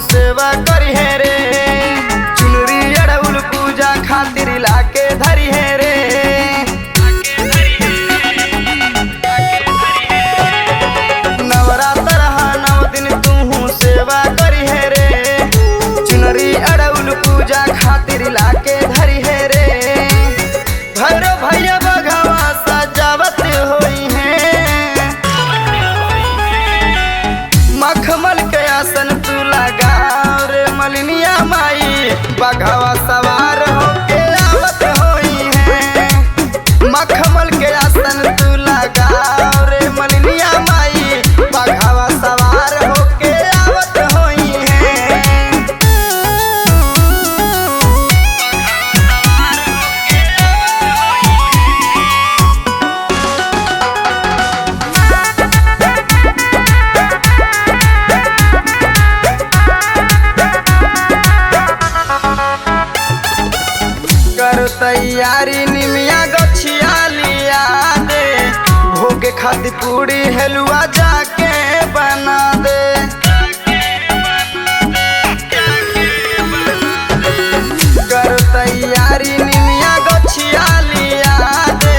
सेवा करी है रे, चुनरी अड़उल पूजा खातिर लाके धरी है रे। नवरात्र नव दिन तू सेवा करी है रे, चुनरी अड़उल पूजा खातिर लाके धरी है रे। भैरो भैया बघवा सजावत होई है, मखमल के आसन तू लगा रे मलिनिया माई, बघवा सवार होके आवत होई है। मखमल के आसन तू लगा रे मलिनिया माई, बघवा सवार होके आवत होई है। कर तैयारी निमिया गछिया लिया दे, भोगे खातिर पूरी हलवा जाके बना दे। कर तैयारी निमिया गछिया लिया दे,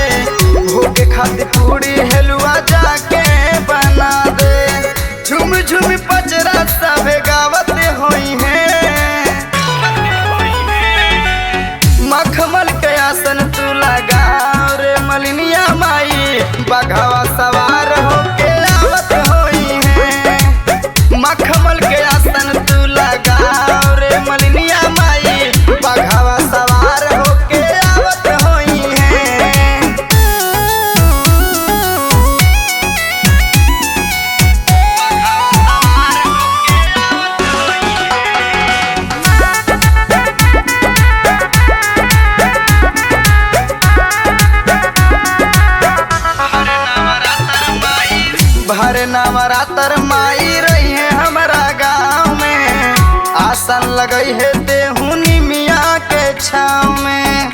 भोगे खातिर पूरी हलवा जाके बना दे। झुम झुम पचरा सबे गावत होई है, मखमल के आसन तू लगा रे मलिनिया माई, बघवा सवार होके आवत होई है। मखमल के आसन तू लगा रे मलिनिया माई, बघवा सवार होके आवत होई है। भर नवरात्र माई रही है हमारा गाँव में, आसन लगई है देहुनी मिया के छाँव में।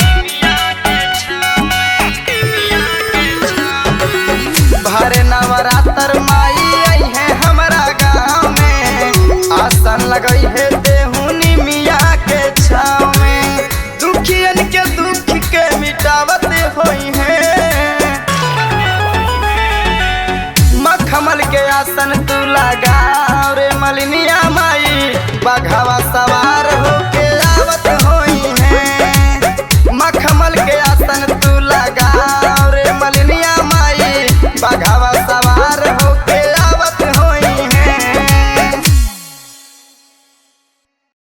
भर नवरात्र माई आई है हमारा गाँव में, आसन लगई है देहुनी मिया के छाँव में। दुखियन के दुख के मिटावत होई है, मखमल के आसन तू लगा रे मलिनिया माई, बघवा सवार